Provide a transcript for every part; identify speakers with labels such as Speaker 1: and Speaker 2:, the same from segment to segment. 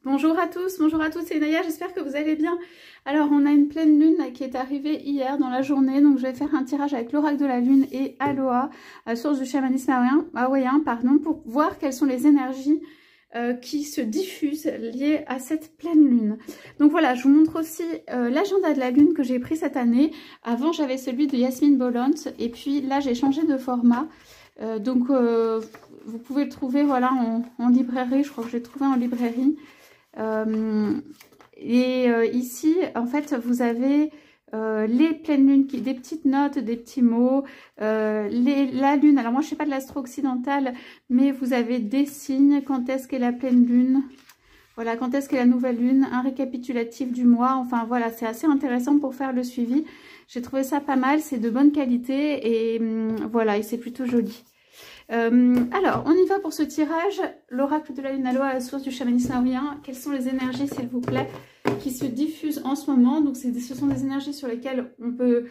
Speaker 1: Bonjour à tous, c'est Naya, j'espère que vous allez bien. Alors on a une pleine lune là, qui est arrivée hier dans la journée, donc je vais faire un tirage avec l'oracle de la lune et Aloha, source du chamanisme hawaïen, pour voir quelles sont les énergies qui se diffusent liées à cette pleine lune. Donc voilà, je vous montre aussi l'agenda de la lune que j'ai pris cette année. Avant j'avais celui de Yasmine Bolant et puis là j'ai changé de format. Vous pouvez le trouver voilà, en librairie, je crois que j'ai trouvé en librairie. Ici, en fait, vous avez les pleines lunes, des petites notes, des petits mots, la lune. Alors moi, je ne sais pas de l'astro occidentale, mais vous avez des signes, quand est-ce qu'est la pleine lune, voilà, quand est-ce qu'est la nouvelle lune, un récapitulatif du mois. Enfin, voilà, c'est assez intéressant pour faire le suivi. J'ai trouvé ça pas mal, c'est de bonne qualité et voilà, et c'est plutôt joli. Alors, on y va pour ce tirage. L'oracle de la lune Aloha à la source du chamanisme hawaïen. Quelles sont les énergies, s'il vous plaît, qui se diffusent en ce moment? Donc, ce sont des énergies sur lesquelles on peut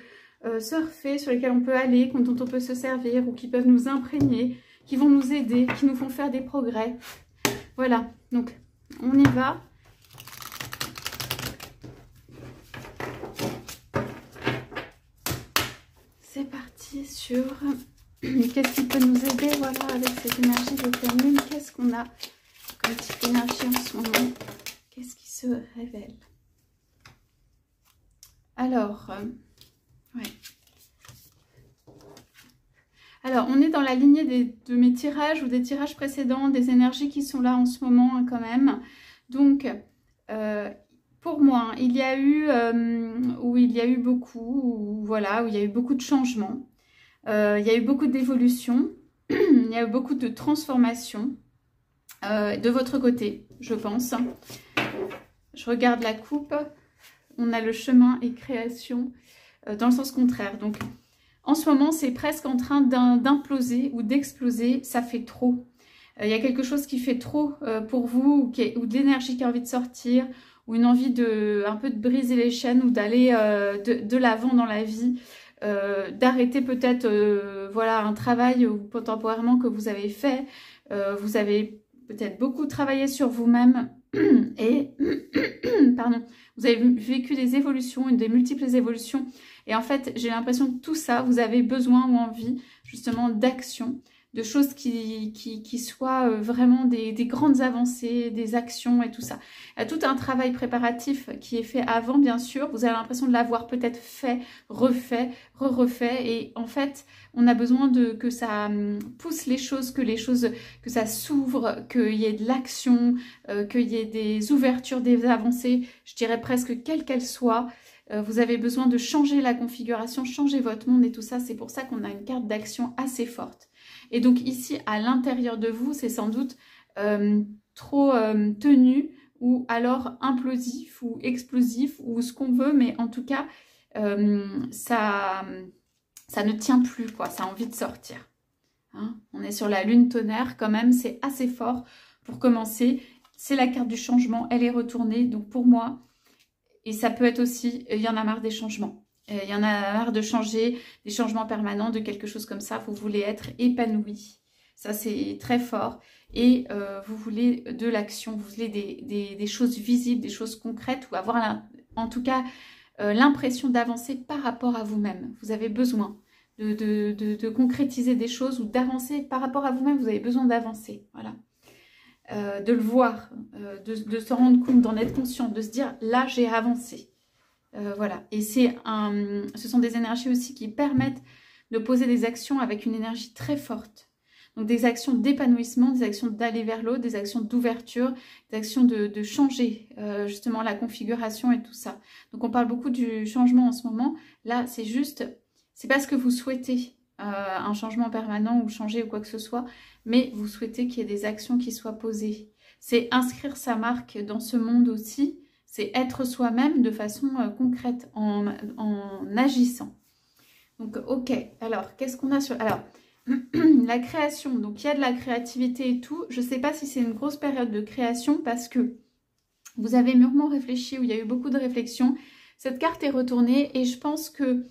Speaker 1: surfer, sur lesquelles on peut aller, dont on peut se servir, ou qui peuvent nous imprégner, qui vont nous aider, qui nous font faire des progrès. Voilà, donc, on y va. C'est parti sur... Qu'est-ce qui peut nous aider, voilà, avec cette énergie de pleine lune? Qu'est-ce qu'on a comme type d'énergie en ce moment? Qu'est-ce qui se révèle? Alors, ouais. Alors, on est dans la lignée de mes tirages ou des tirages précédents, des énergies qui sont là en ce moment hein, quand même. Donc, pour moi, il y a eu beaucoup de changements. Il y a eu beaucoup d'évolution, il y a eu beaucoup de transformation de votre côté, je pense. Je regarde la coupe, on a le chemin et création dans le sens contraire. Donc, en ce moment, c'est presque en train d'imploser ou d'exploser, ça fait trop. Il y a quelque chose qui fait trop pour vous ou de l'énergie qui a envie de sortir ou une envie un peu de briser les chaînes ou d'aller de l'avant dans la vie. D'arrêter peut-être voilà, un travail temporairement que vous avez fait. Vous avez peut-être beaucoup travaillé sur vous-même et pardon, vous avez vécu des évolutions, des multiples évolutions. Et en fait, j'ai l'impression que tout ça, vous avez besoin ou envie justement d'action, de choses qui soient vraiment des grandes avancées, des actions et tout ça. Il y a tout un travail préparatif qui est fait avant, bien sûr. Vous avez l'impression de l'avoir peut-être fait, refait, refait. Et en fait, on a besoin que ça pousse les choses, que ça s'ouvre, qu'il y ait de l'action, qu'il y ait des ouvertures, des avancées, je dirais presque quelles qu'elles soient. Vous avez besoin de changer la configuration, changer votre monde et tout ça. C'est pour ça qu'on a une carte d'action assez forte. Et donc ici, à l'intérieur de vous, c'est sans doute trop tenu ou alors implosif ou explosif ou ce qu'on veut. Mais en tout cas, ça ne tient plus, quoi. Ça a envie de sortir. Hein, on est sur la lune tonnerre quand même. C'est assez fort pour commencer. C'est la carte du changement. Elle est retournée. Donc pour moi, et ça peut être aussi, il y en a marre des changements. Il y en a marre de changer, des changements permanents, de quelque chose comme ça. Vous voulez être épanoui. Ça, c'est très fort. Et vous voulez de l'action, vous voulez des choses visibles, des choses concrètes ou avoir en tout cas l'impression d'avancer par rapport à vous-même. Vous avez besoin de concrétiser des choses ou d'avancer par rapport à vous-même. Vous avez besoin d'avancer. Voilà. De le voir, de se rendre compte, d'en être conscient, de se dire là j'ai avancé. Voilà, et ce sont des énergies aussi qui permettent de poser des actions avec une énergie très forte. Donc des actions d'épanouissement, des actions d'aller vers l'autre, des actions d'ouverture, des actions de changer justement la configuration et tout ça. Donc on parle beaucoup du changement en ce moment. Là c'est juste, c'est parce que vous souhaitez un changement permanent ou changer ou quoi que ce soit, mais vous souhaitez qu'il y ait des actions qui soient posées. C'est inscrire sa marque dans ce monde aussi. C'est être soi-même de façon concrète, en agissant. Donc, ok. Alors, qu'est-ce qu'on a sur... Alors, la création. Donc, il y a de la créativité et tout. Je ne sais pas si c'est une grosse période de création parce que vous avez mûrement réfléchi ou il y a eu beaucoup de réflexions. Cette carte est retournée et je pense que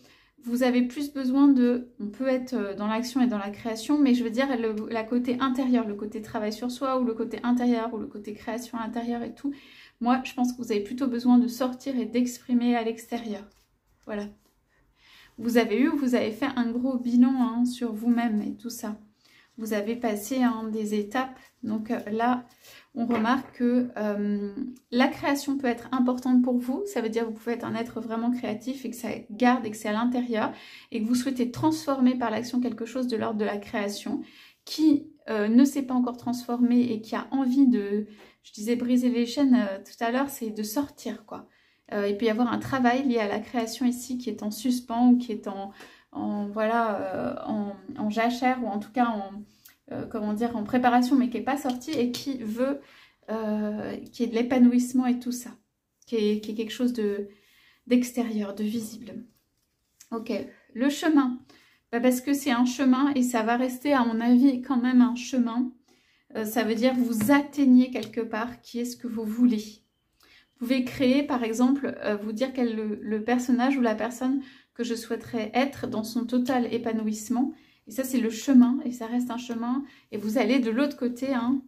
Speaker 1: vous avez plus besoin de... On peut être dans l'action et dans la création, mais je veux dire la côté intérieur, le côté travail sur soi, ou le côté intérieur, ou le côté création à l'intérieur et tout. Moi, je pense que vous avez plutôt besoin de sortir et d'exprimer à l'extérieur. Voilà. Vous avez fait un gros bilan hein, sur vous-même et tout ça. Vous avez passé hein, des étapes. Donc là, on remarque que la création peut être importante pour vous. Ça veut dire que vous pouvez être un être vraiment créatif et que ça garde et que c'est à l'intérieur. Et que vous souhaitez transformer par l'action quelque chose de l'ordre de la création qui ne s'est pas encore transformé et qui a envie de, je disais briser les chaînes tout à l'heure, c'est de sortir quoi. Il peut y avoir un travail lié à la création ici qui est en suspens ou qui est en jachère ou en tout cas en préparation mais qui n'est pas sorti et qui veut qui est de l'épanouissement et tout ça, qui est quelque chose d'extérieur, de visible. Ok, le chemin, parce que c'est un chemin et ça va rester à mon avis quand même un chemin. Ça veut dire vous atteignez quelque part qui est ce que vous voulez. Vous pouvez créer, par exemple, vous dire quel le personnage ou la personne que je souhaiterais être dans son total épanouissement. Et ça, c'est le chemin, et ça reste un chemin. Et vous allez de l'autre côté, hein,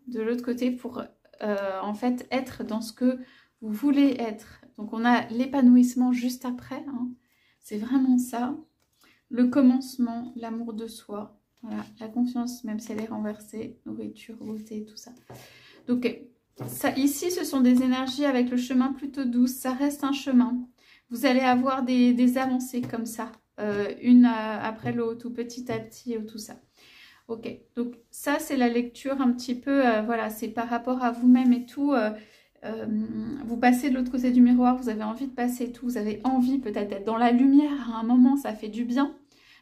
Speaker 1: pour en fait être dans ce que vous voulez être. Donc, on a l'épanouissement juste après. Hein. C'est vraiment ça. Le commencement, l'amour de soi. Voilà, la confiance, même si elle est renversée. Nourriture, beauté, tout ça. Donc, ça, ici, ce sont des énergies avec le chemin plutôt douce. Ça reste un chemin. Vous allez avoir des avancées comme ça. Une après l'autre ou petit à petit ou tout ça. Ok, donc ça, c'est la lecture un petit peu, voilà, c'est par rapport à vous-même et tout. Vous passez de l'autre côté du miroir, vous avez envie de passer tout. Vous avez envie peut-être d'être dans la lumière à un moment, ça fait du bien.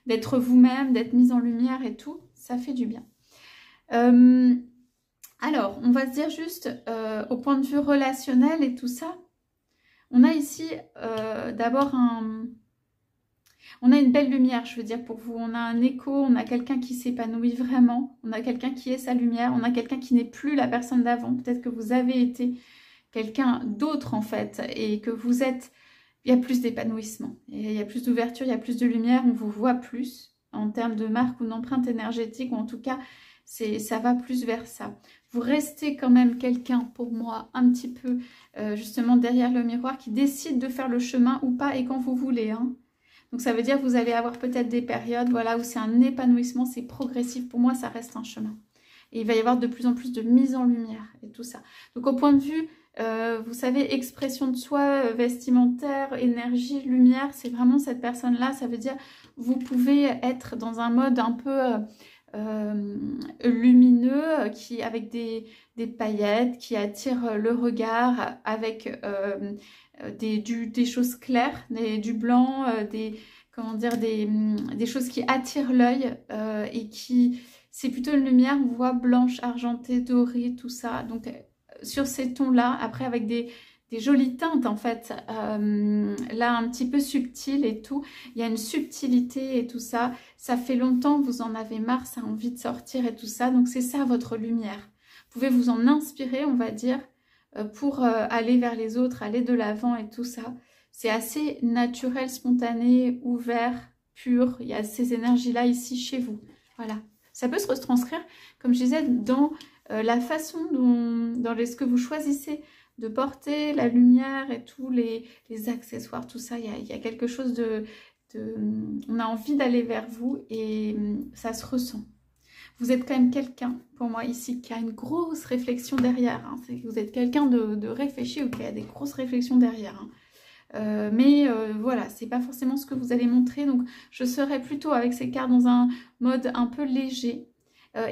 Speaker 1: D'être vous-même, d'être mise en lumière et tout, ça fait du bien. Alors, on va se dire juste, au point de vue relationnel et tout ça, on a ici d'abord on a une belle lumière, je veux dire, pour vous. On a un écho, on a quelqu'un qui s'épanouit vraiment, on a quelqu'un qui est sa lumière, on a quelqu'un qui n'est plus la personne d'avant. Peut-être que vous avez été quelqu'un d'autre en fait et que vous êtes... Il y a plus d'épanouissement, il y a plus d'ouverture, il y a plus de lumière, on vous voit plus en termes de marque ou d'empreinte énergétique, ou en tout cas, ça va plus vers ça. Vous restez quand même quelqu'un, pour moi, un petit peu justement derrière le miroir qui décide de faire le chemin ou pas et quand vous voulez. Hein. Donc ça veut dire que vous allez avoir peut-être des périodes voilà, où c'est un épanouissement, c'est progressif. Pour moi, ça reste un chemin. Et il va y avoir de plus en plus de mise en lumière et tout ça. Donc au point de vue... vous savez, expression de soi, vestimentaire, énergie, lumière, c'est vraiment cette personne-là. Ça veut dire vous pouvez être dans un mode un peu lumineux, avec des paillettes, qui attire le regard, avec des choses claires, du blanc, des choses qui attirent l'œil et qui... C'est plutôt une lumière, on voit blanche, argentée, dorée, tout ça. Donc... sur ces tons-là, après avec des jolies teintes en fait, là un petit peu subtil et tout, il y a une subtilité et tout ça, ça fait longtemps, vous en avez marre, ça a envie de sortir et tout ça, donc c'est ça votre lumière. Vous pouvez vous en inspirer, on va dire, pour aller vers les autres, aller de l'avant et tout ça. C'est assez naturel, spontané, ouvert, pur, il y a ces énergies-là ici chez vous, voilà. Ça peut se retranscrire, comme je disais, dans... la façon dans ce que vous choisissez de porter, la lumière et tous les accessoires, tout ça, il y a quelque chose on a envie d'aller vers vous et ça se ressent. Vous êtes quand même quelqu'un, pour moi ici, qui a une grosse réflexion derrière. Hein. Vous êtes quelqu'un de réfléchi ou qui a des grosses réflexions derrière. Hein. Voilà, c'est pas forcément ce que vous allez montrer. Donc, je serais plutôt avec ces cartes dans un mode un peu léger.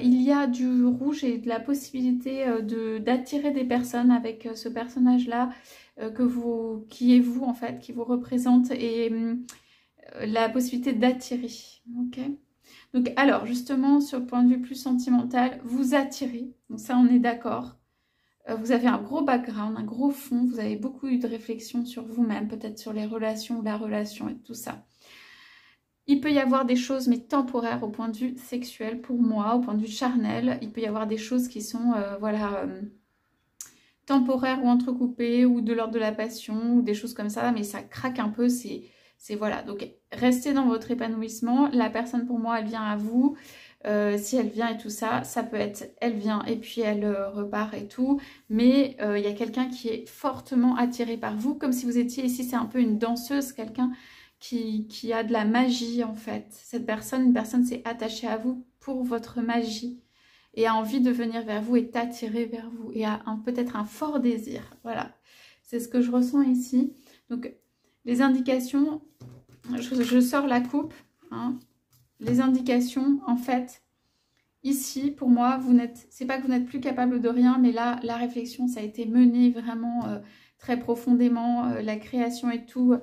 Speaker 1: Il y a du rouge et de la possibilité d'attirer des personnes avec ce personnage-là qui est vous en fait, qui vous représente et la possibilité d'attirer. Ok. Donc alors justement sur le point de vue plus sentimental, vous attirez. Donc ça on est d'accord. Vous avez un gros background, un gros fond. Vous avez beaucoup eu de réflexion sur vous-même, peut-être sur les relations ou la relation et tout ça. Il peut y avoir des choses, mais temporaires au point de vue sexuel pour moi, au point de vue charnel. Il peut y avoir des choses qui sont, temporaires ou entrecoupées, ou de l'ordre de la passion, ou des choses comme ça. Mais ça craque un peu, c'est C'est voilà, donc restez dans votre épanouissement. La personne pour moi, elle vient à vous. Si elle vient et tout ça, ça peut être elle vient et puis elle repart et tout. Mais il y a quelqu'un qui est fortement attiré par vous, comme si vous étiez ici, c'est un peu une danseuse, quelqu'un qui a de la magie en fait. Cette personne, une personne s'est attachée à vous pour votre magie et a envie de venir vers vous, est attirée vers vous et a peut-être un fort désir. Voilà, c'est ce que je ressens ici. Donc les indications, je sors la coupe, hein. Les indications, en fait, ici, pour moi, c'est pas que vous n'êtes plus capable de rien, mais là, la réflexion, ça a été menée vraiment très profondément, la création et tout.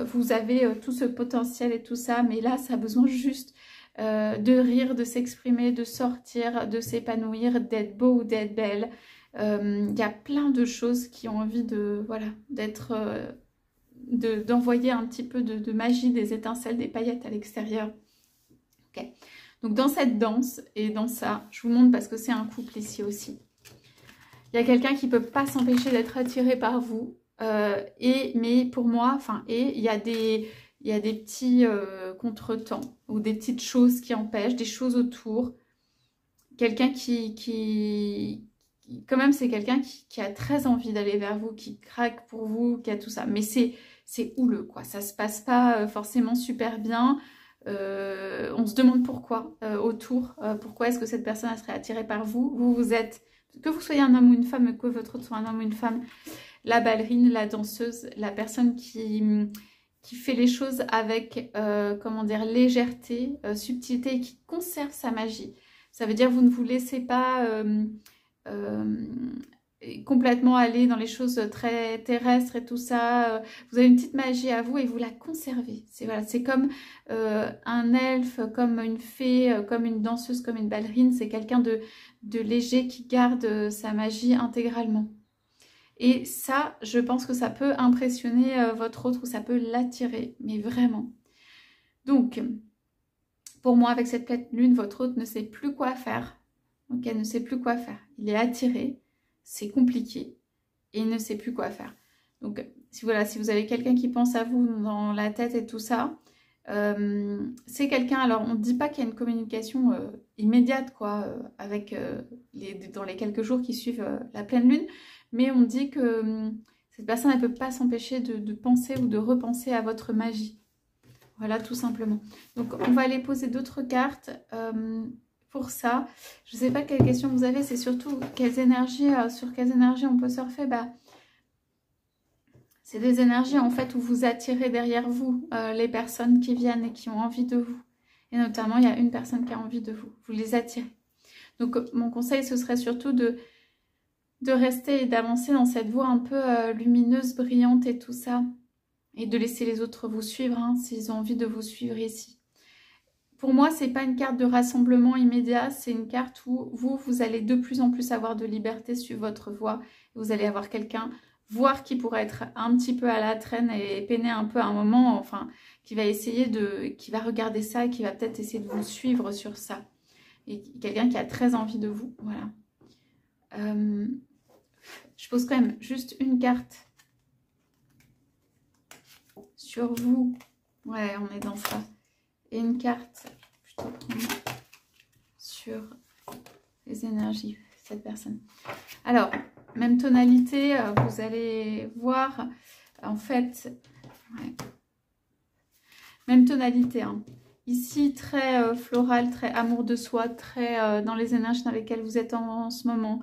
Speaker 1: Vous avez tout ce potentiel et tout ça, mais là, ça a besoin juste de rire, de s'exprimer, de sortir, de s'épanouir, d'être beau ou d'être belle. Il y a plein de choses qui ont envie de, voilà, d'envoyer un petit peu de magie, des étincelles, des paillettes à l'extérieur. Okay. Donc dans cette danse et dans ça, je vous montre parce que c'est un couple ici aussi. Il y a quelqu'un qui ne peut pas s'empêcher d'être attiré par vous. Mais pour moi, il y a des petits contretemps ou des petites choses qui empêchent, des choses autour. Quelqu'un quand même, c'est quelqu'un qui a très envie d'aller vers vous, qui craque pour vous, qui a tout ça. Mais c'est houleux, quoi. Ça se passe pas forcément super bien. On se demande pourquoi autour, pourquoi est-ce que cette personne elle serait attirée par vous. Vous êtes, que vous soyez un homme ou une femme, que votre autre soit un homme ou une femme, la ballerine, la danseuse, la personne qui fait les choses avec, comment dire, légèreté, subtilité et qui conserve sa magie. Ça veut dire vous ne vous laissez pas complètement aller dans les choses très terrestres et tout ça. Vous avez une petite magie à vous et vous la conservez. C'est comme un elfe, comme une fée, comme une danseuse, comme une ballerine. C'est quelqu'un de léger qui garde sa magie intégralement. Et ça, je pense que ça peut impressionner votre autre ou ça peut l'attirer, mais vraiment. Donc, pour moi, avec cette pleine lune, votre autre ne sait plus quoi faire. Ok, ne sait plus quoi faire. Il est attiré. C'est compliqué et il ne sait plus quoi faire. Donc, si vous avez quelqu'un qui pense à vous dans la tête et tout ça, c'est quelqu'un, alors on ne dit pas qu'il y a une communication immédiate, quoi, dans les quelques jours qui suivent la pleine lune, mais on dit que cette personne, elle ne peut pas s'empêcher de penser ou de repenser à votre magie. Voilà, tout simplement. Donc, on va aller poser d'autres cartes. Pour ça, je ne sais pas quelle question vous avez, c'est surtout sur quelles énergies on peut surfer. C'est des énergies en fait où vous attirez derrière vous les personnes qui viennent et qui ont envie de vous. Et notamment, il y a une personne qui a envie de vous. Vous les attirez. Donc, mon conseil, ce serait surtout de rester et d'avancer dans cette voie un peu lumineuse, brillante et tout ça. Et de laisser les autres vous suivre, hein, s'ils ont envie de vous suivre ici. Pour moi, ce n'est pas une carte de rassemblement immédiat, c'est une carte où vous allez de plus en plus avoir de liberté sur votre voie. Vous allez avoir quelqu'un, voire qui pourrait être un petit peu à la traîne et peiner un peu à un moment, enfin, qui va regarder ça et qui va peut-être essayer de vous suivre sur ça. Et quelqu'un qui a très envie de vous, voilà. Je pose quand même juste une carte sur vous. Ouais, on est dans ça. Et une carte plutôt sur les énergies de cette personne. Alors, même tonalité, vous allez voir, en fait, ouais, même tonalité. Hein. Ici, très floral, très amour de soi, très dans les énergies dans lesquelles vous êtes en ce moment.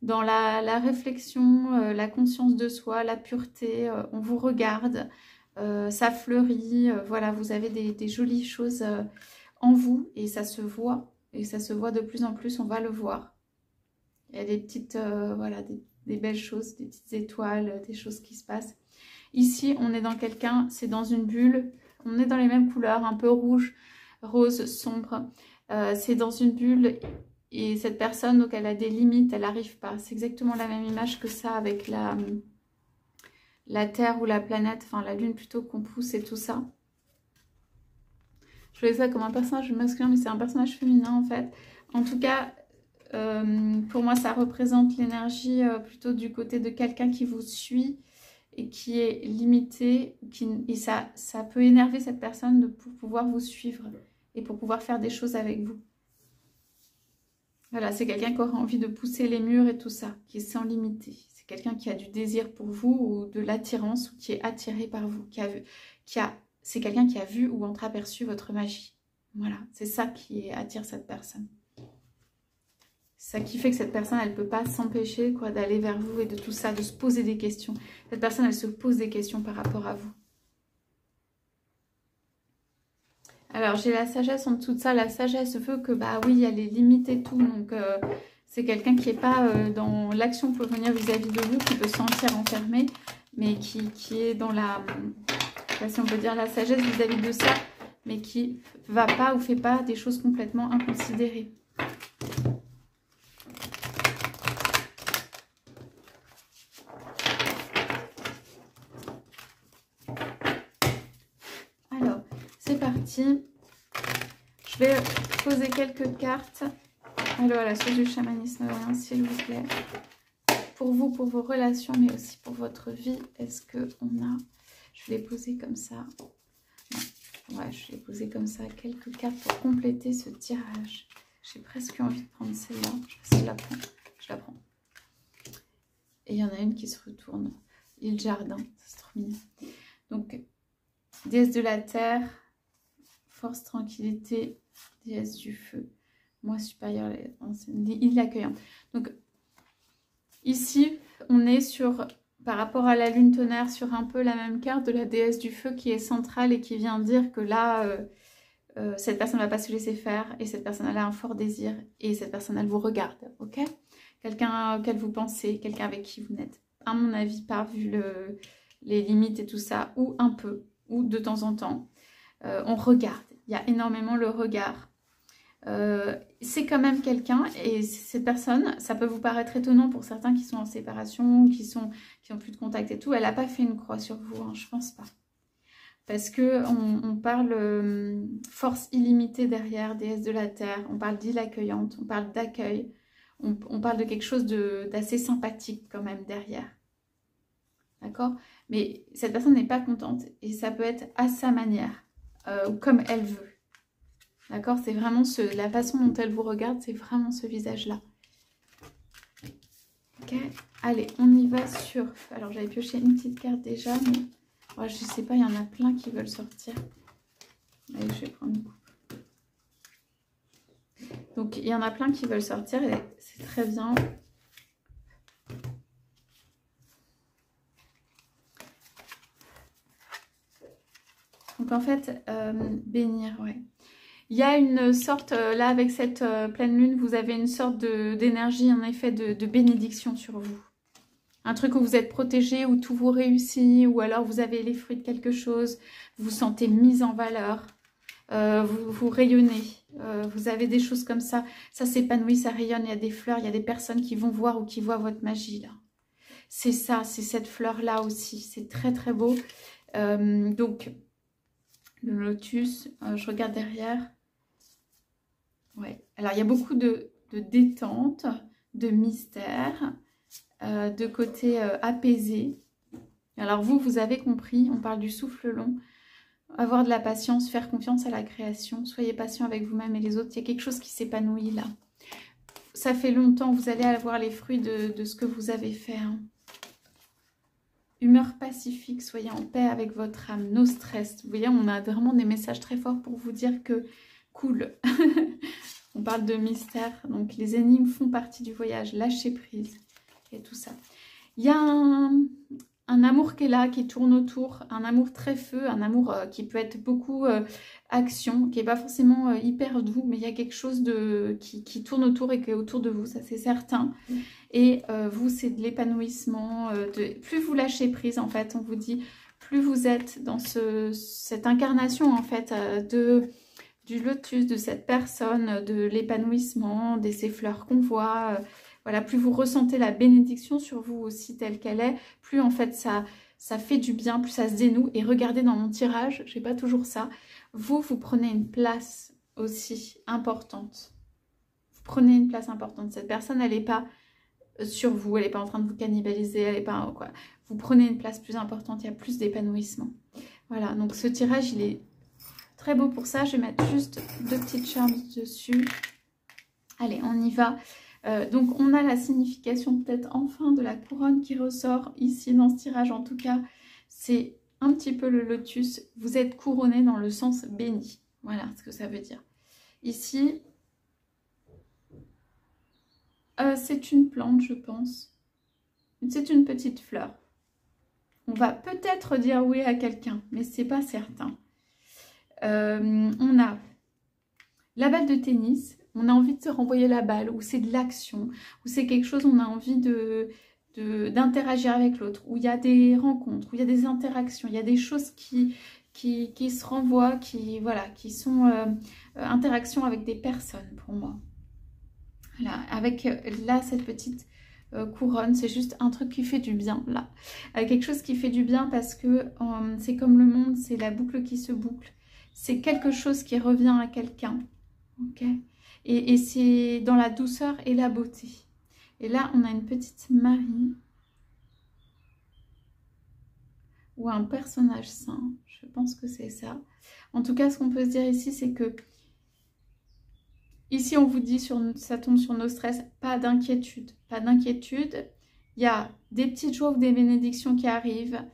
Speaker 1: Dans la réflexion, la conscience de soi, la pureté, on vous regarde. Ça fleurit, voilà, vous avez des jolies choses en vous et ça se voit de plus en plus, on va le voir. Il y a des petites, voilà, des belles choses, des petites étoiles, des choses qui se passent. Ici, on est dans quelqu'un, c'est dans une bulle, on est dans les mêmes couleurs, un peu rouge, rose, sombre. C'est dans une bulle et cette personne, donc elle a des limites, elle n'arrive pas. C'est exactement la même image que ça avec la Terre ou la planète, enfin la Lune plutôt qu'on pousse et tout ça. Je voyais ça comme un personnage masculin, mais c'est un personnage féminin en fait. En tout cas, pour moi, ça représente l'énergie plutôt du côté de quelqu'un qui vous suit et qui est limité, et ça peut énerver cette personne pour pouvoir vous suivre et pour pouvoir faire des choses avec vous. Voilà, c'est quelqu'un qui aura envie de pousser les murs et tout ça, qui est sans limiter. C'est quelqu'un qui a du désir pour vous ou de l'attirance ou qui est attiré par vous, c'est quelqu'un qui a vu ou entreaperçu votre magie. Voilà, c'est ça qui attire cette personne. C'est ça qui fait que cette personne, elle ne peut pas s'empêcher d'aller vers vous et de tout ça, de se poser des questions. Cette personne, elle se pose des questions par rapport à vous. Alors, j'ai la sagesse en dessous de ça. La sagesse veut que, bah oui, elle est limitée tout. Donc, c'est quelqu'un qui n'est pas dans l'action pour venir vis-à-vis de vous, qui peut se sentir enfermé, mais qui est dans la, je sais pas si on peut dire la sagesse vis-à-vis de ça, mais qui ne va pas ou fait pas des choses complètement inconsidérées. Alors, c'est parti. Je vais poser quelques cartes. Alors, à la source du chamanisme, s'il vous plaît. Pour vous, pour vos relations, mais aussi pour votre vie, est-ce qu'on a... Je vais les poser comme ça. Ouais, je vais les poser comme ça. Quelques cartes pour compléter ce tirage. J'ai presque envie de prendre celle-là. Je vais essayer de la prendre. Je la prends. Et il y en a une qui se retourne. L'île Jardin, c'est trop mignon. Donc, déesse de la terre, force, tranquillité, déesse du feu, moi supérieur, île accueillante. Donc, ici, on est sur, par rapport à la lune tonnerre, sur un peu la même carte de la déesse du feu qui est centrale et qui vient dire que là, cette personne ne va pas se laisser faire et cette personne elle a un fort désir et cette personne elle vous regarde, ok? Quelqu'un auquel vous pensez, quelqu'un avec qui vous n'êtes, à mon avis, pas vu les limites et tout ça, ou un peu, ou de temps en temps, on regarde. Il y a énormément le regard. C'est quand même quelqu'un, et cette personne, ça peut vous paraître étonnant pour certains qui sont en séparation, qui ont plus de contact et tout, elle n'a pas fait une croix sur vous, hein, je pense pas. Parce que on parle force illimitée derrière, déesse de la terre, on parle d'île accueillante, on parle d'accueil, on parle de quelque chose d'assez sympathique quand même derrière. D'accord? Mais cette personne n'est pas contente et ça peut être à sa manière, comme elle veut. D'accord? C'est vraiment la façon dont elle vous regarde, c'est vraiment ce visage-là. Ok? Allez, on y va sur... Alors, j'avais pioché une petite carte déjà, mais... Oh, je sais pas, il y en a plein qui veulent sortir. Allez, je vais prendre une coupe. Donc, il y en a plein qui veulent sortir et c'est très bien. Donc, en fait, bénir, ouais. Il y a une sorte, là, avec cette pleine lune, vous avez une sorte d'énergie, en effet, de bénédiction sur vous. Un truc où vous êtes protégé, où tout vous réussit, ou alors vous avez les fruits de quelque chose, vous vous sentez mise en valeur, vous rayonnez, vous avez des choses comme ça, ça s'épanouit, ça rayonne, il y a des fleurs, il y a des personnes qui vont voir ou qui voient votre magie là. C'est ça, c'est cette fleur-là aussi, c'est très très beau. Donc, le lotus, je regarde derrière. Ouais, alors il y a beaucoup de détente, de mystère. De côté apaisé. Alors vous avez compris, on parle du souffle long, avoir de la patience, faire confiance à la création, soyez patient avec vous-même et les autres, il y a quelque chose qui s'épanouit là. Ça fait longtemps, vous allez avoir les fruits de ce que vous avez fait. Hein. Humeur pacifique, soyez en paix avec votre âme, no stress. Vous voyez, on a vraiment des messages très forts pour vous dire que cool. On parle de mystère, donc les énigmes font partie du voyage, lâchez prise. Et tout ça. Il y a un amour qui est là, qui tourne autour, un amour très feu, un amour qui peut être beaucoup action, qui n'est pas forcément hyper doux, mais il y a quelque chose qui tourne autour et qui est autour de vous, ça c'est certain. Et vous, c'est de l'épanouissement, plus vous lâchez prise en fait, on vous dit, plus vous êtes dans cette incarnation en fait du lotus, de cette personne, de l'épanouissement, de ces fleurs qu'on voit, voilà, plus vous ressentez la bénédiction sur vous aussi telle qu'elle est, plus en fait ça fait du bien, plus ça se dénoue. Et regardez dans mon tirage, j'ai pas toujours ça, vous prenez une place aussi importante. Vous prenez une place importante. Cette personne, elle n'est pas sur vous, elle n'est pas en train de vous cannibaliser, elle est pas quoi. Vous prenez une place plus importante, il y a plus d'épanouissement. Voilà, donc ce tirage, il est très beau pour ça. Je vais mettre juste 2 petites charmes dessus. Allez, on y va. Donc, on a la signification peut-être enfin de la couronne qui ressort ici dans ce tirage. En tout cas, c'est un petit peu le lotus. Vous êtes couronné dans le sens béni. Voilà ce que ça veut dire. Ici, c'est une plante, je pense. C'est une petite fleur. On va peut-être dire oui à quelqu'un, mais c'est pas certain. On a la balle de tennis. On a envie de se renvoyer la balle, ou c'est de l'action, ou c'est quelque chose, on a envie d'interagir avec l'autre, où il y a des rencontres, où il y a des interactions, il y a des choses qui se renvoient, qui sont interactions avec des personnes pour moi. Voilà, avec là cette petite couronne, c'est juste un truc qui fait du bien là. Quelque chose qui fait du bien parce que c'est comme le monde, c'est la boucle qui se boucle. C'est quelque chose qui revient à quelqu'un. Ok. Et c'est dans la douceur et la beauté. Et là, on a une petite Marie. Ou un personnage saint. Je pense que c'est ça. En tout cas, ce qu'on peut se dire ici, c'est que... Ici, on vous dit, ça tombe sur nos stress, pas d'inquiétude. Pas d'inquiétude. Il y a des petites joies ou des bénédictions qui arrivent.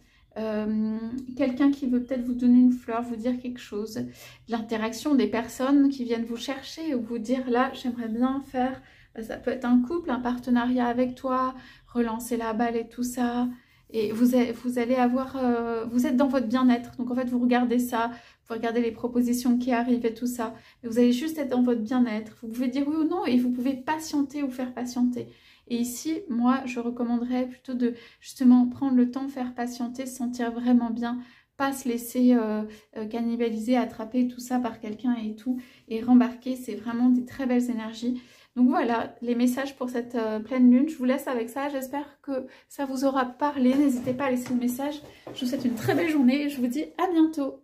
Speaker 1: Quelqu'un qui veut peut-être vous donner une fleur, vous dire quelque chose, l'interaction des personnes qui viennent vous chercher ou vous dire là j'aimerais bien faire, ça peut être un couple, un partenariat avec toi, relancer la balle et tout ça, et vous allez avoir, vous êtes dans votre bien-être, donc en fait vous regardez ça, vous regardez les propositions qui arrivent et tout ça, et vous allez juste être dans votre bien-être, vous pouvez dire oui ou non et vous pouvez patienter ou faire patienter. Et ici, moi, je recommanderais plutôt de justement prendre le temps, faire patienter, se sentir vraiment bien, pas se laisser cannibaliser, attraper tout ça par quelqu'un et tout, et rembarquer. C'est vraiment des très belles énergies. Donc voilà, les messages pour cette pleine lune. Je vous laisse avec ça. J'espère que ça vous aura parlé. N'hésitez pas à laisser le message. Je vous souhaite une très belle journée et je vous dis à bientôt.